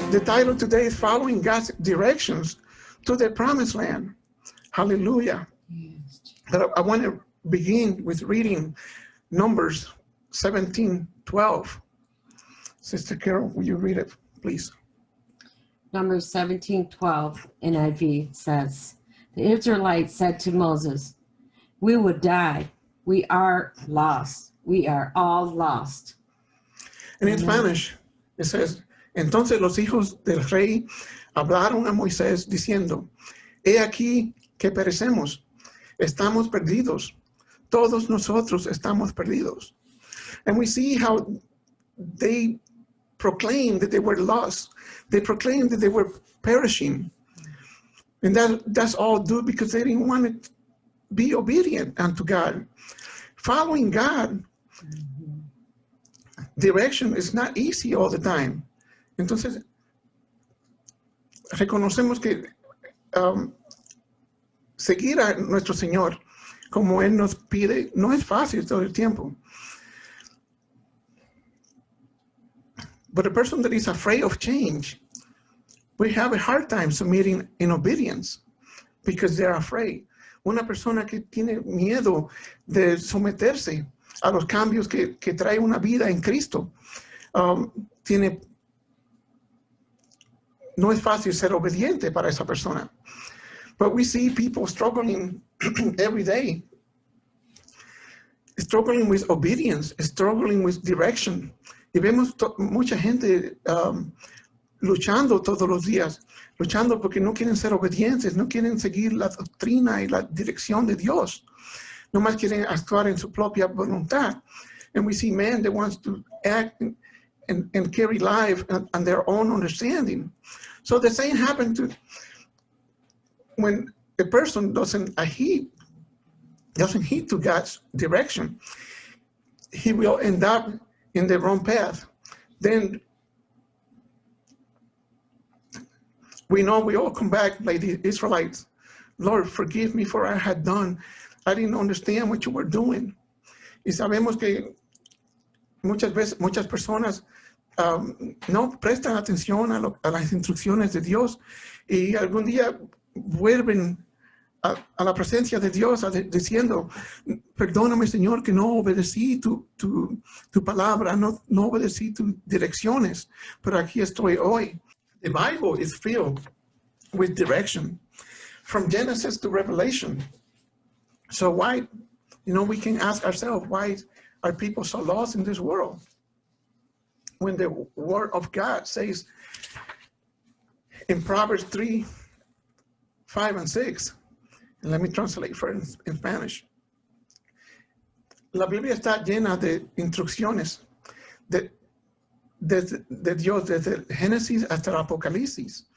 The title today is Following God's Directions to the Promised Land. Hallelujah. But I want to begin with reading Numbers 17:12. Sister Carol, will you read it, please? Numbers 17:12 NIV says, the Israelites said to Moses, we would die. We are lost. We are all lost. And in Spanish, it says, entonces los hijos del rey hablaron a Moisés diciendo, he aquí que perecemos, estamos perdidos, todos nosotros estamos perdidos. And we see how they proclaimed that they were lost. They proclaimed that they were perishing. And that's all due because they didn't want to be obedient unto God. Following God, direction is not easy all the time. Entonces, reconocemos que seguir a nuestro Señor como Él nos pide no es fácil todo el tiempo. But a person that is afraid of change, we have a hard time submitting in obedience because they're afraid. Una persona que tiene miedo de someterse a los cambios que trae una vida en Cristo, no es fácil ser obediente para esa persona. But we see people struggling every day, struggling with obedience, struggling with direction. Y vemos mucha gente luchando todos los días, luchando porque no quieren ser obedientes, no quieren seguir la doctrina y la dirección de Dios. Nomás quieren actuar en su propia voluntad. And we see men that wants to act and carry life on their own understanding. So the same happened to when a person doesn't heed to God's direction, he will end up in the wrong path. Then we know we all come back like the Israelites. Lord, forgive me for I had done. I didn't understand what you were doing. Y sabemos que muchas veces, muchas personas no prestan atención a las instrucciones de Dios y algún día vuelven a la presencia de Dios diciendo, perdóname Señor que no obedecí tu palabra, no obedecí tus direcciones, pero aquí estoy hoy. The Bible is filled with direction from Genesis to Revelation. So why, we can ask ourselves, why are people so lost in this world? When the word of God says in Proverbs 3, 5 and 6, and let me translate for in Spanish. La Biblia está llena de instrucciones de Dios desde el Génesis hasta el Apocalipsis.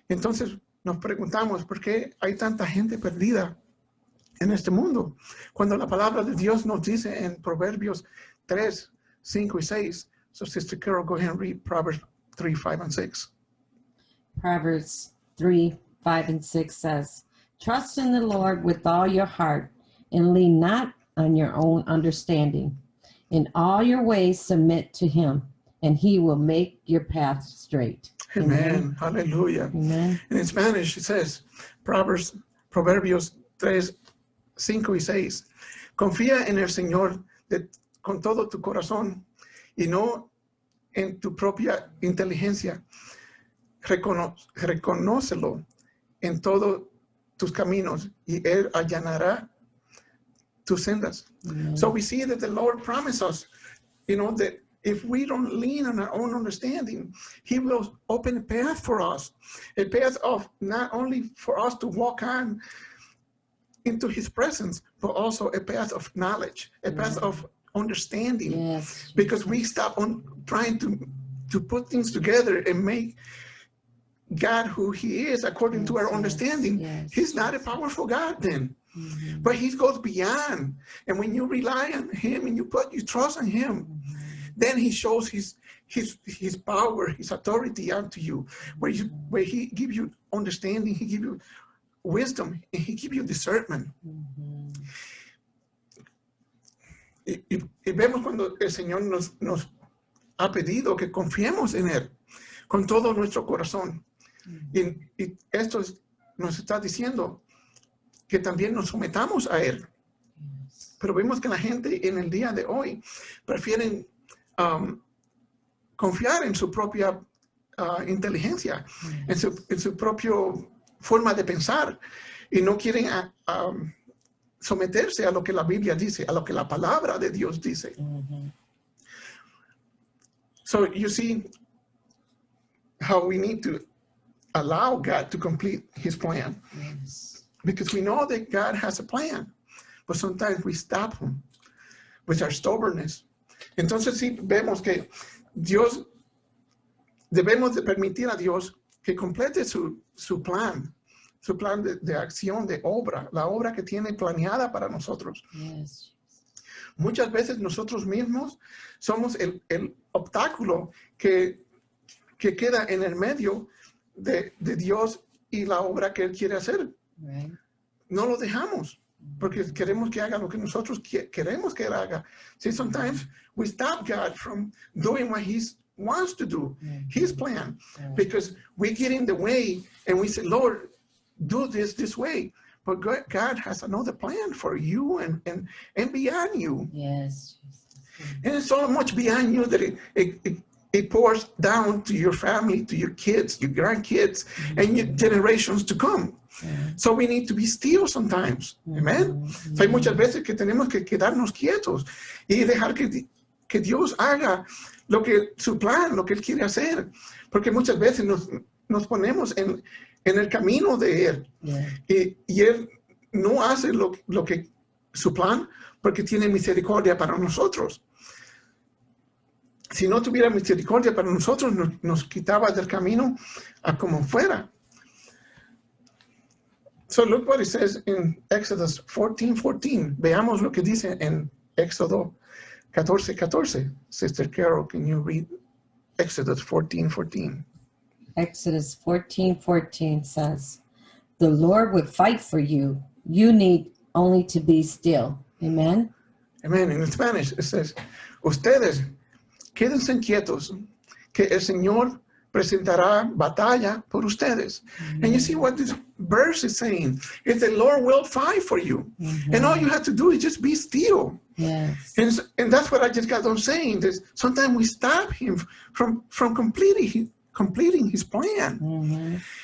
Entonces nos preguntamos por qué hay tanta gente perdida en este mundo. Cuando la palabra de Dios nos dice en Proverbios 3, 5 y 6. So Sister Carol, go ahead and read Proverbs 3, 5 and 6. Proverbs 3, 5 and 6 says, trust in the Lord with all your heart and lean not on your own understanding. In all your ways submit to him, and he will make your path straight. Amen. Hallelujah. Amen. And in Spanish, it says, Proverbios 3, 5 y 6. Confía en el Señor con todo tu corazón y no en tu propia inteligencia. Reconócelo en todos tus caminos y Él allanará tus sendas. Amen. So we see that the Lord promised us, that if we don't lean on our own understanding, He will open a path for us. A path of not only for us to walk on into His presence, but also a path of knowledge, a path of understanding. Yes. Because we stop on trying to put things together and make God who He is according to our understanding. Yes. He's not a powerful God then. But He goes beyond. And when you rely on Him and you trust in Him, then He shows his power, His authority unto you, where He gives you understanding, He gives you wisdom, and He gives you discernment. Y vemos cuando el Señor nos ha pedido que confiemos en Él, con todo nuestro corazón. Y esto nos está diciendo que también nos sometamos a Él. Pero vemos que la gente en el día de hoy prefieren confiar en su propia inteligencia, en su propia forma de pensar, y no quieren someterse a lo que la Biblia dice, a lo que la palabra de Dios dice. So you see how we need to allow God to complete his plan. Because we know that God has a plan, but sometimes we stop him with our stubbornness. Entonces sí vemos que Dios, debemos de permitir a Dios que complete su plan de acción, de obra, la obra que tiene planeada para nosotros. Yes. Muchas veces nosotros mismos somos el obstáculo que queda en el medio de Dios y la obra que Él quiere hacer. Right. No lo dejamos porque queremos que haga lo que nosotros queremos que Él haga. See, sometimes we stop God from doing what He wants to do, His plan, because we get in the way and we say, Lord, do this way. But God has another plan for you and beyond you. Yes. And it's so much beyond you that it pours down to your family, to your kids, your grandkids, and your generations to come. So we need to be still sometimes. Amen. So hay muchas veces que tenemos que quedarnos quietos y dejar que Dios haga su plan, lo que Él quiere hacer. Porque muchas veces nos ponemos en el camino de Él. Y Él no hace lo que su plan porque tiene misericordia para nosotros. Si no tuviera misericordia para nosotros, nos quitaba del camino a como fuera. So look what it says in Exodus 14:14. Veamos lo que dice en Éxodo 14:14. Sister Carol, can you read Exodus 14:14? Exodus 14:14 says, "The Lord would fight for you. You need only to be still." Amen. Amen. In Spanish, it says, ustedes quédense quietos, que el Señor presentará batalla por ustedes. And you see what this verse is saying? Is the Lord will fight for you. And all you have to do is just be still. Yes. And that's what I just got done saying. That sometimes we stop him from completing his plan.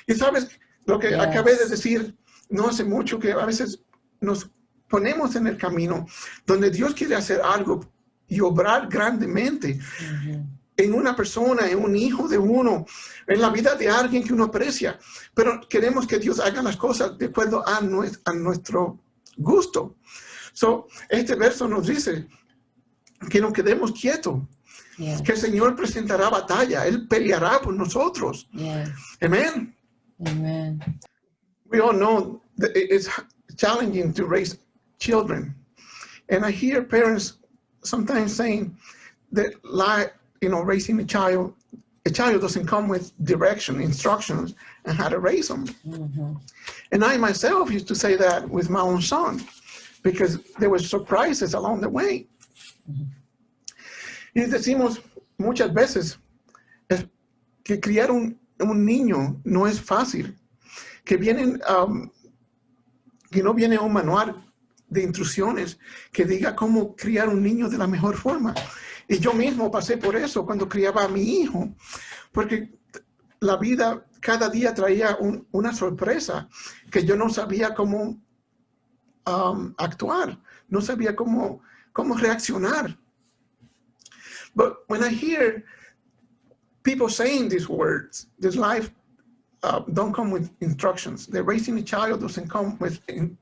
Y sabes, lo que acabé de decir no hace mucho, que a veces nos ponemos en el camino donde Dios quiere hacer algo y obrar grandemente en una persona, en un hijo de uno, en la vida de alguien que uno aprecia. Pero queremos que Dios haga las cosas de acuerdo a nuestro gusto. So, este verso nos dice que nos quedemos quietos. Yes. Que el Señor presentará batalla. Él peleará por nosotros. Yes. Amen. Amen. We all know that it's challenging to raise children. And I hear parents sometimes saying that, raising a child doesn't come with direction, instructions, and how to raise them. And I myself used to say that with my own son, because there were surprises along the way. Y decimos muchas veces que criar un niño no es fácil, que no viene un manual de instrucciones que diga cómo criar un niño de la mejor forma. Y yo mismo pasé por eso cuando criaba a mi hijo, porque la vida cada día traía una sorpresa que yo no sabía cómo actuar, no sabía cómo reaccionar. But when I hear people saying these words, this life don't come with instructions. The raising a child doesn't come with an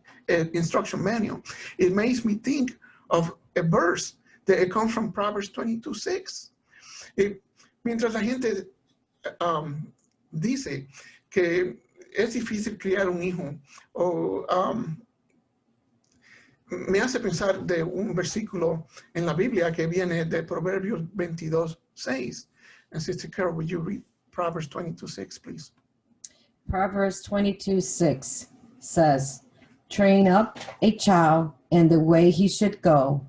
instruction manual. It makes me think of a verse that it comes from Proverbs 22:6. Mientras la gente dice que es difícil criar un hijo, o me hace pensar de un versículo en la Biblia que viene de Proverbios 22:6. And Sister Carol, would you read Proverbs 22:6, please? Proverbs 22:6 says, "Train up a child in the way he should go,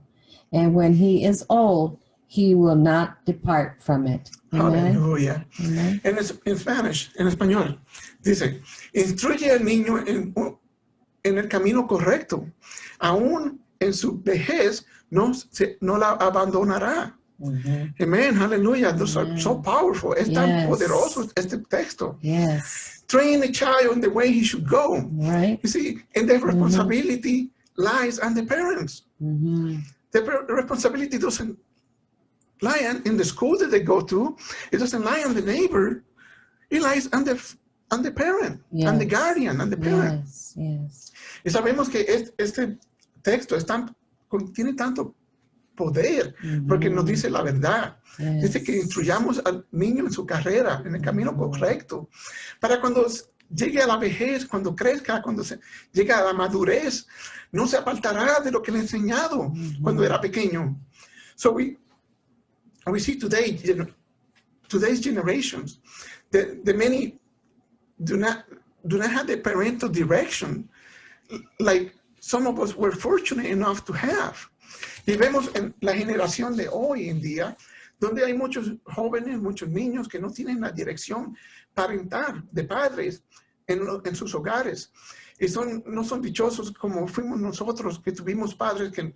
and when he is old, he will not depart from it. Amen. Aleluya. Amen. En Spanish, en español, dice, instruye al niño en el camino correcto. Aún en su vejez no la abandonará. Amen. Hallelujah. Those are so powerful. Es tan Yes. poderoso este texto. Yes. Train a child in the way he should go. Right. You see, and the responsibility lies on the parents. The responsibility doesn't lie in the school that they go to. It doesn't lie on the neighbor. It lies on the parent, on the Yes. guardian, on the parent. Yes. Yes. Y sabemos que este texto tiene tanto poder porque nos dice la verdad. Yes. Dice que instruyamos al niño en su carrera, en el camino correcto, para cuando llegue a la vejez, cuando crezca, cuando llegue a la madurez, no se apartará de lo que le he enseñado cuando era pequeño. So we see today's generations, the many do not have the parental direction like some of us were fortunate enough to have. Y vemos en la generación de hoy en día, donde hay muchos jóvenes, muchos niños que no tienen la dirección parental de padres en sus hogares. Y no son dichosos como fuimos nosotros, que tuvimos padres que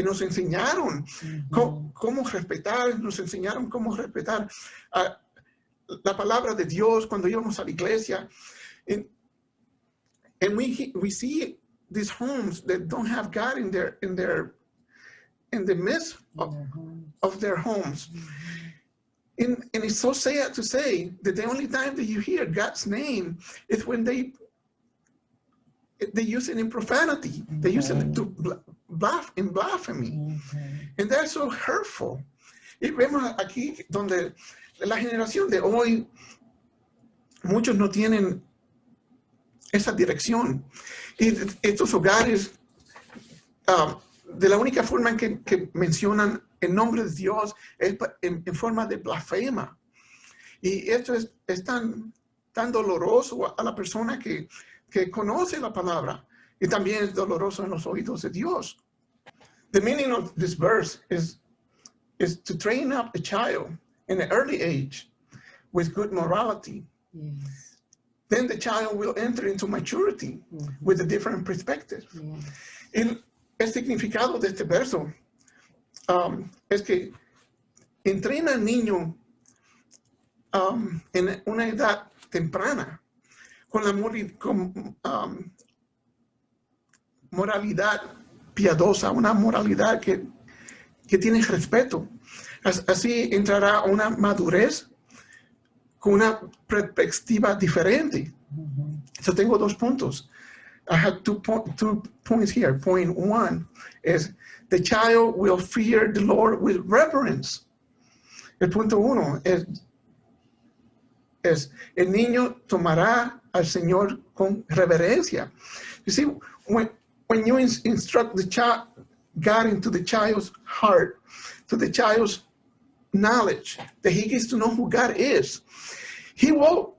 nos enseñaron cómo respetar, nos enseñaron cómo respetar la palabra de Dios cuando íbamos a la iglesia. And we see these homes that don't have God in the midst of their homes. And it's so sad to say that the only time that you hear God's name is when they use it in profanity. They use it to in blasphemy. And that's so hurtful. Y vemos aquí donde la generación de hoy, muchos no tienen esa dirección. Y estos hogares, de la única forma en que mencionan el nombre de Dios es en forma de blasfema. Y esto es tan doloroso a la persona que conoce la palabra, y también es doloroso en los oídos de Dios. The meaning of this verse is to train up a child in an early age with good morality. Yes. Then the child will enter into maturity with a different perspective. Yes. El significado de este verso es que entrena al niño en una edad temprana con la moralidad piadosa, una moralidad que tiene respeto. Así entrará a una madurez con una perspectiva diferente. So tengo 2 puntos. I have 2 points here. Point 1 is the child will fear the Lord with reverence. El punto 1 es el niño tomará al Señor con reverencia. You see, when you instruct the child, God into the child's heart, to the child's knowledge, that he gets to know who God is, he will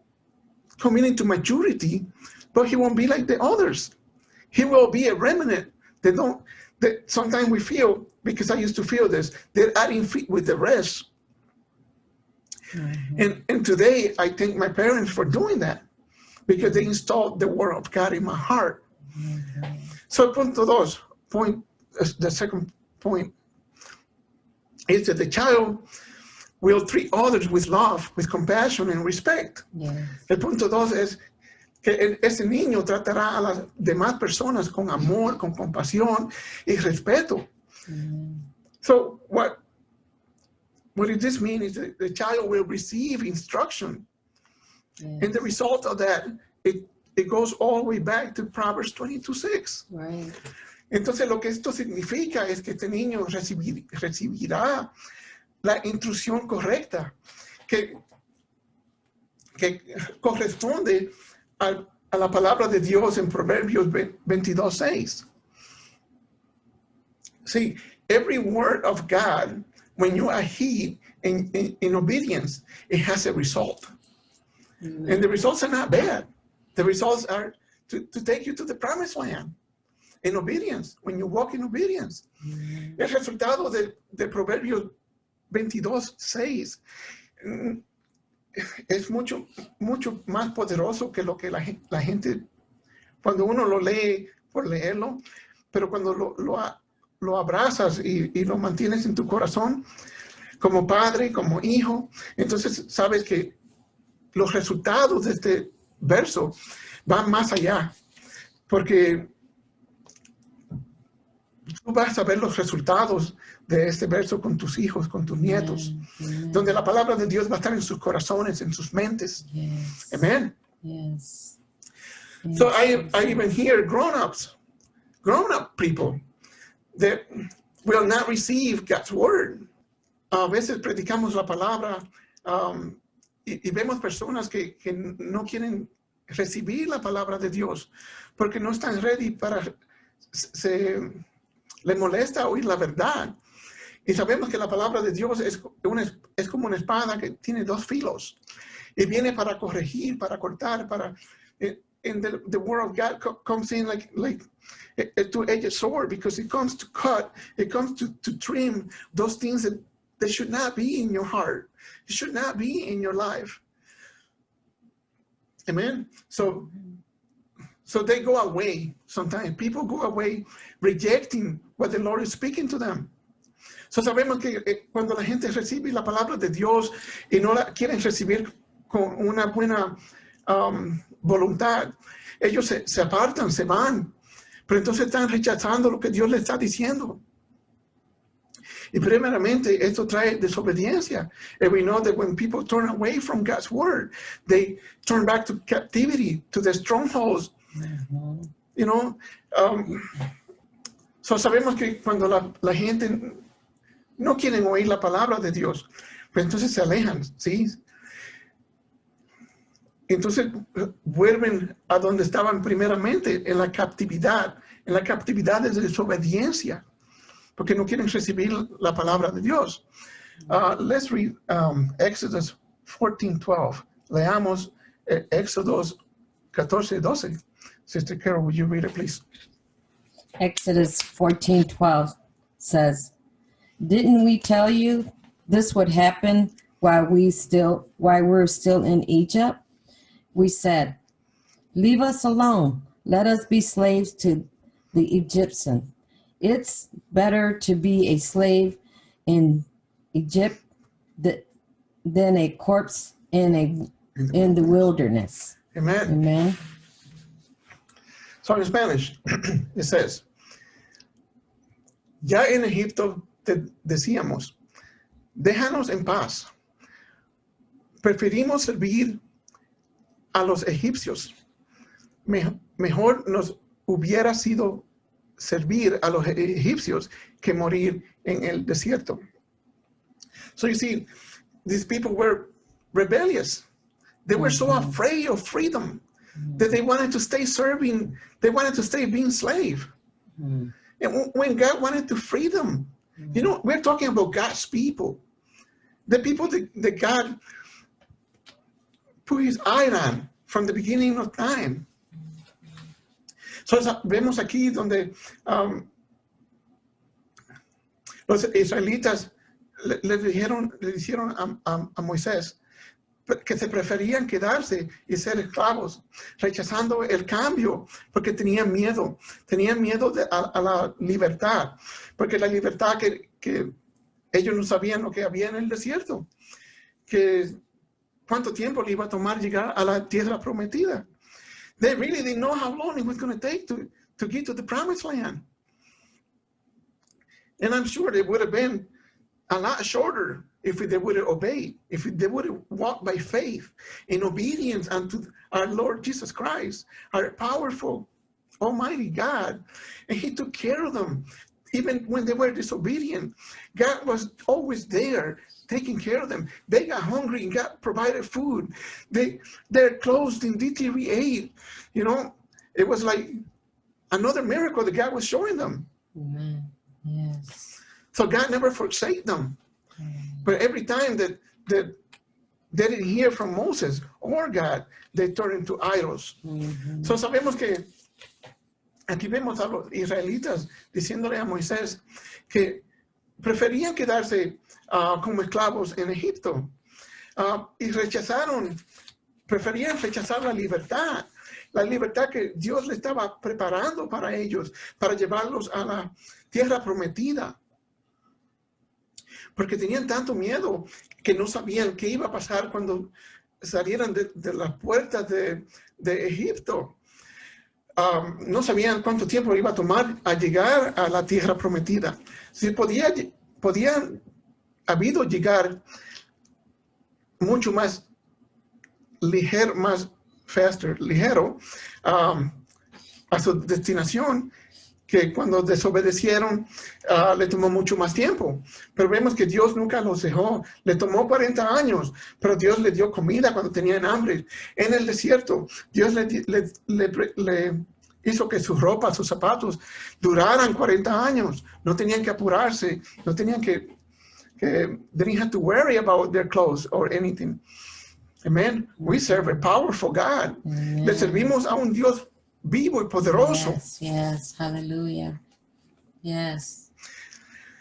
come into maturity, but he won't be like the others. He will be a remnant that sometimes we feel, because I used to feel this, they're adding feet with the rest. And today I thank my parents for doing that, because they installed the word of God in my heart. So punto 2, the second point is that the child will treat others with love, with compassion and respect. Yes. El punto 2 es que ese niño tratará a las demás personas con amor, con compasión y respeto. So what does this mean is that the child will receive instruction. Yes. And the result of that, it goes all the way back to Proverbs 22:6. Right. Entonces lo que esto significa es que este niño recibirá la instrucción correcta que corresponde a la palabra de Dios en Proverbios 22:6. See, every word of God, when you are heed in obedience, it has a result. And the results are not bad. The results are to take you to the promised land in obedience, when you walk in obedience. El resultado de Proverbios 22:6 es mucho más poderoso que lo que la gente, cuando uno lo lee por leerlo, pero cuando lo abrazas y lo mantienes en tu corazón, como padre, como hijo, entonces sabes que los resultados de este verso van más allá, porque tú vas a ver los resultados de este verso con tus hijos, con tus nietos, donde la palabra de Dios va a estar en sus corazones, en sus mentes. Yes. Amen. Yes. So I even hear grown-up people that will not receive God's word. A veces predicamos la palabra y vemos personas que no quieren recibir la palabra de Dios porque no están ready para, le molesta oír la verdad. Y sabemos que la palabra de Dios es como una espada que tiene dos filos y viene para corregir, para cortar, para... And the word of God comes in like a two-edged sword, because it comes to cut, it comes to trim those things that they should not be in your heart. It should not be in your life. Amen. So they go away sometimes. People go away rejecting what the Lord is speaking to them. So sabemos que cuando la gente recibe la palabra de Dios y no la quieren recibir con una buena voluntad, ellos se apartan, se van, pero entonces están rechazando lo que Dios les está diciendo. Y primeramente esto trae desobediencia. And we know that when people turn away from God's word, they turn back to captivity, to their strongholds. You know, so sabemos que cuando la gente no quiere oír la palabra de Dios, pues entonces se alejan, ¿sí? Entonces vuelven a donde estaban primeramente, en la captividad de desobediencia, porque no quieren recibir la palabra de Dios. Let's read Exodus 14:12. Leamos Éxodos 14:12. Sister Carol, would you read it, please? Exodus 14:12 says, "Didn't we tell you this would happen while we're still in Egypt? We said, 'Leave us alone. Let us be slaves to the Egyptians. It's better to be a slave in Egypt than a corpse in the wilderness.'" Amen. Amen. So in Spanish, it says, ya en Egipto te decíamos, déjanos en paz. Preferimos servir a los egipcios. Mejor nos hubiera sido servir a los egipcios que morir en el desierto. So you see, these people were rebellious. They were so afraid of freedom that they wanted to stay serving, they wanted to stay being slave. And when God wanted to free them, you know, we're talking about God's people. The people that God put his eye on from the beginning of time. So vemos aquí donde los israelitas le dijeron a Moisés que se preferían quedarse y ser esclavos, rechazando el cambio porque tenían miedo a la libertad, porque la libertad que ellos no sabían lo que había en el desierto, que cuánto tiempo le iba a tomar llegar a la tierra prometida. They really didn't know how long it was going to take to get to the promised land. And I'm sure it would have been a lot shorter if they would have obeyed, if they would have walked by faith in obedience unto our Lord Jesus Christ, our powerful, almighty God. And he took care of them. Even when they were disobedient, God was always there, taking care of them. They got hungry and God provided food. Their clothes didn't deteriorate. You know, it was like another miracle that God was showing them. Amen. Yes. So God never forsake them. But every time that they didn't hear from Moses or God, they turned into idols. So sabemos que aquí vemos a los israelitas diciéndole a Moisés que preferían quedarse como esclavos en Egipto y preferían rechazar la libertad que Dios le estaba preparando para ellos, para llevarlos a la tierra prometida. Porque tenían tanto miedo que no sabían qué iba a pasar cuando salieran de las puertas de Egipto. No sabían cuánto tiempo iba a tomar a llegar a la tierra prometida. Si podían habido llegar mucho más ligero a su destinación, que cuando desobedecieron le tomó mucho más tiempo. Pero vemos que Dios nunca los dejó. Le tomó 40 años, pero Dios le dio comida cuando tenían hambre. En el desierto, Dios le hizo que sus ropas, sus zapatos duraran 40 años. No tenían que apurarse, no tenían que they didn't have to worry about their clothes or anything. Amen. We serve a powerful God. Amen. Le servimos a un Dios vivo y poderoso. Yes, yes, hallelujah. Yes.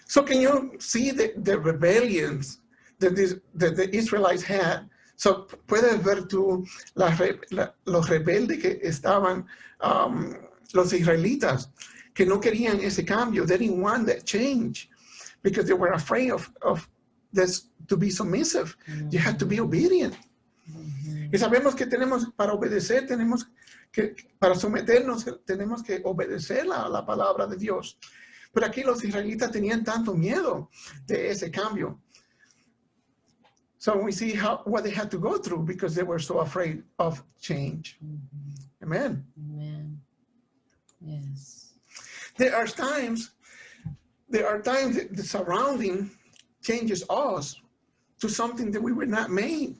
So can you see the rebellions that the Israelites had? So puedes ver tú los rebeldes que estaban los israelitas, que no querían ese cambio. They didn't want that change because they were afraid of this, to be submissive. You have to be obedient. Y sabemos que para obedecer, para someternos, tenemos que obedecer la palabra de Dios. Pero aquí los israelitas tenían tanto miedo de ese cambio. So we see what they had to go through because they were so afraid of change. Amen. Amen. Yes. There are times that the surrounding changes us to something that we were not made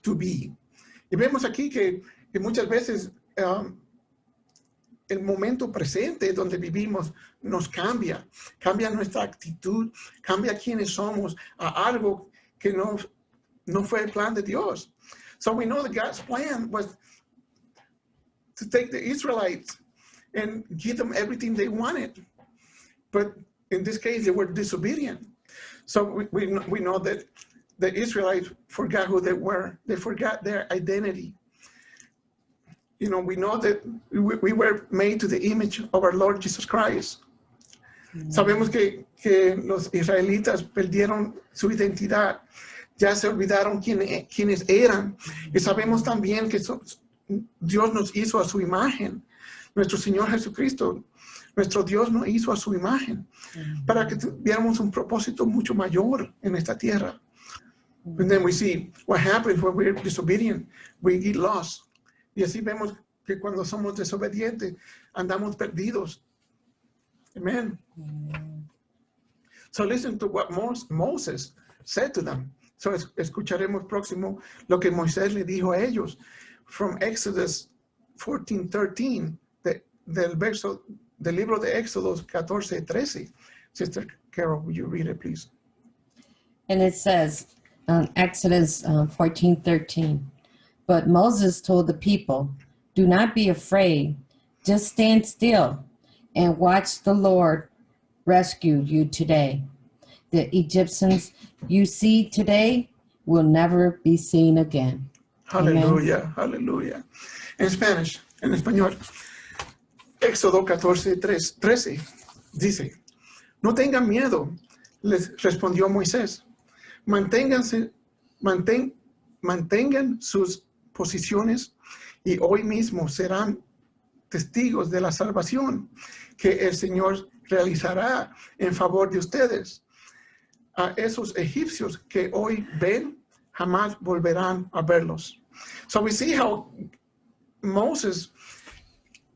to be. Y vemos aquí que muchas veces el momento presente donde vivimos nos cambia nuestra actitud, cambia quiénes somos a algo que no fue el plan de Dios. So we know that God's plan was to take the Israelites and give them everything they wanted. But in this case, they were disobedient. So we know that the Israelites forgot who they were. They forgot their identity. You know, we know that we were made to the image of our Lord Jesus Christ. Sabemos que los israelitas perdieron su identidad. Ya se olvidaron quiénes eran. Y sabemos también que Dios nos hizo a su imagen. Nuestro Señor Jesucristo, nuestro Dios nos hizo a su imagen para que tuviéramos un propósito mucho mayor en esta tierra. And then we see what happens when we're disobedient. We get lost. Y así vemos que cuando somos desobedientes, andamos perdidos. Amen. So listen to what Moses said to them. So escucharemos próximo lo que Moisés le dijo a ellos. From Exodus 14:13, del libro de Éxodo 14:13. Sister Carol, will you read it, please? And it says, Exodus 14:13, but Moses told the people, do not be afraid, just stand still and watch the Lord rescue you today. The Egyptians you see today will never be seen again. Hallelujah, hallelujah. En Spanish, en español, Éxodo 14:13 dice, no tengan miedo, les respondió Moisés. Mantengan sus posiciones y hoy mismo serán testigos de la salvación que el Señor realizará en favor de ustedes. A esos egipcios que hoy ven, jamás volverán a verlos. So we see how Moses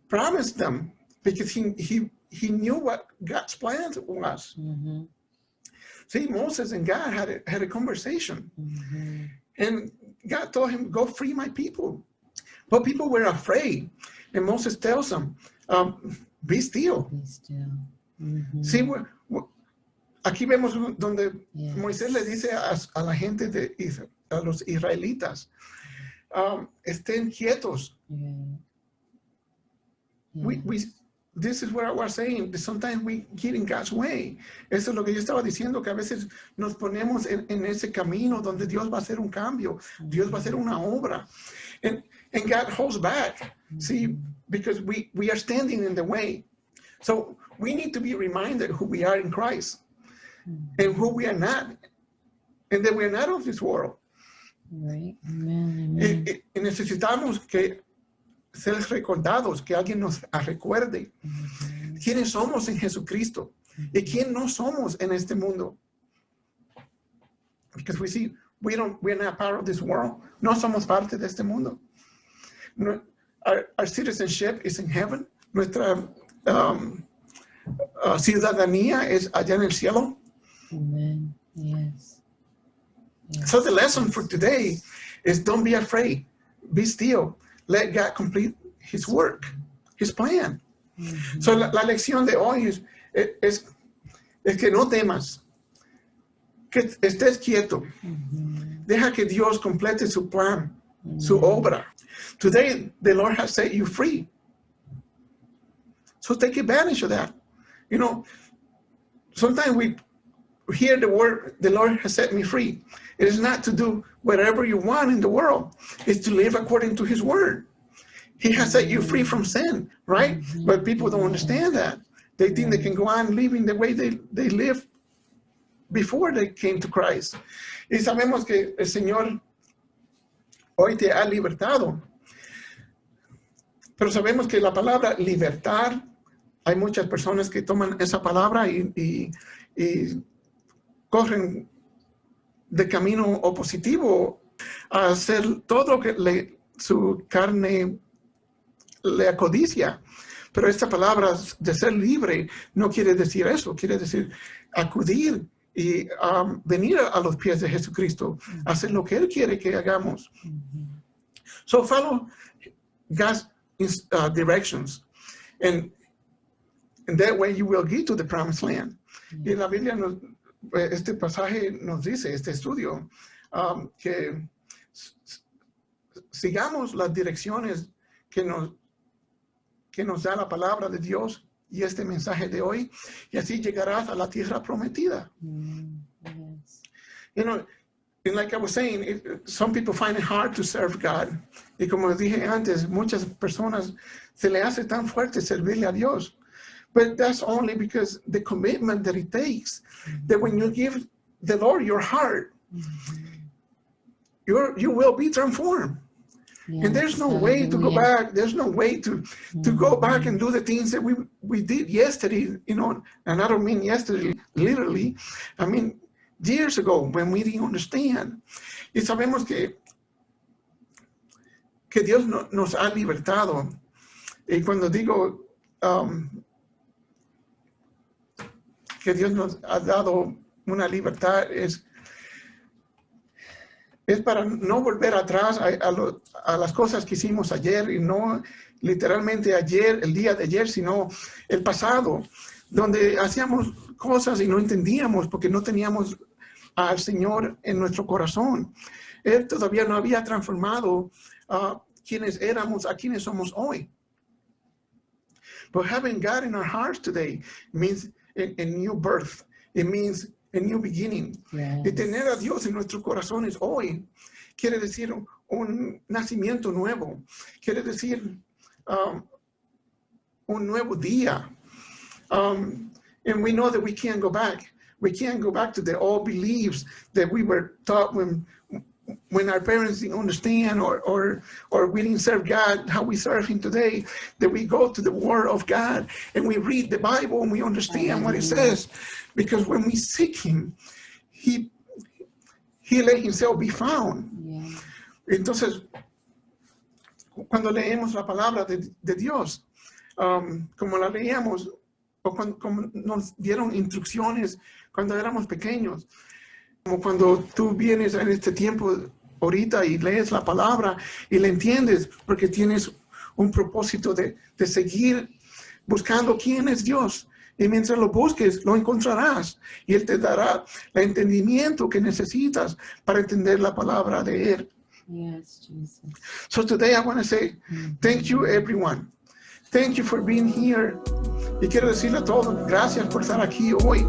promised them because he knew what God's plan was. Mm-hmm. See, Moses and God had a conversation. Mm-hmm. And God told him, go free my people. But people were afraid. And Moses tells them, be still. Be still. Mm-hmm. Sí, aquí vemos donde Yes. Moisés le dice a la gente a los israelitas, estén quietos. Yeah. We this is what I was saying, that sometimes we get in God's way. Eso es lo que yo estaba diciendo, que a veces nos ponemos en ese camino donde Dios va a hacer un cambio, Dios va a hacer una obra. And God holds back, see, because we are standing in the way. So we need to be reminded who we are in Christ and who we are not, and that we are not of this world. Right. Amen. Amen. Y necesitamos que ser recordados, que alguien nos recuerde quiénes somos en Jesucristo y quién no somos en este mundo. Because we see, we're not part of this world. No somos parte de este mundo. No, our citizenship is in heaven. Nuestra ciudadanía es allá en el cielo. Amen. Yes. Yes. So the lesson for today is don't be afraid. Be still. Let God complete his work, his plan. Mm-hmm. So la lección de hoy es que no temas, que estés quieto. Mm-hmm. Deja que Dios complete su plan, su Amen. obra. Today, the Lord has set you free. So take advantage of that. You know, sometimes we hear the word, the Lord has set me free. It is not to do whatever you want in the world. It's to live according to his word. He has set you free from sin, right? But people don't understand that. They think they can go on living the way they lived before they came to Christ. Y sabemos que el Señor hoy te ha libertado. Pero sabemos que la palabra libertar, hay muchas personas que toman esa palabra y corren de camino opositivo a hacer todo lo que su carne le acodicia. Pero esta palabra de ser libre no quiere decir eso, quiere decir acudir y venir a los pies de Jesucristo, hacer lo que Él quiere que hagamos. So follow God's directions, and that way you will get to the promised land. Y en la Biblia este pasaje nos dice, este estudio, que sigamos las direcciones que nos da la palabra de Dios y este mensaje de hoy, y así llegarás a la tierra prometida. Yes. You know, and like I was saying, some people find it hard to serve God. Y como dije antes, muchas personas se le hace tan fuerte servirle a Dios. But that's only because the commitment that it takes, that when you give the Lord your heart, you will be transformed. Yes. And there's no way to go back. There's no way to go back and do the things that we did yesterday, you know, and I don't mean yesterday, literally. I mean, years ago when we didn't understand. Y sabemos que Dios nos ha libertado. Y cuando digo que Dios nos ha dado una libertad es para no volver atrás a las cosas que hicimos ayer, y no literalmente ayer, el día de ayer, sino el pasado, donde hacíamos cosas y no entendíamos porque no teníamos al Señor en nuestro corazón. Él todavía no había transformado quienes éramos a quienes somos hoy. But having God in our hearts today means a new birth. It means a new beginning. Yes. Y tener a Dios en nuestros corazones hoy quiere decir un nacimiento nuevo. Quiere decir un nuevo día. And we know that we can't go back. We can't go back to the old beliefs that we were taught when our parents didn't understand or we didn't serve God how we serve Him today, that we go to the Word of God and we read the Bible and we understand what it says. Because when we seek Him, He let Himself be found. Yeah. Entonces, cuando leemos la palabra de Dios, como la leíamos, o como nos dieron instrucciones cuando éramos pequeños, como cuando tú vienes en este tiempo ahorita y lees la palabra y la entiendes porque tienes un propósito de seguir buscando quién es Dios. Y mientras lo busques, lo encontrarás. Y Él te dará el entendimiento que necesitas para entender la palabra de Él. Yes, Jesus. So today I want to say, thank you everyone. Thank you for being here. Y quiero decirle a todos, gracias por estar aquí hoy.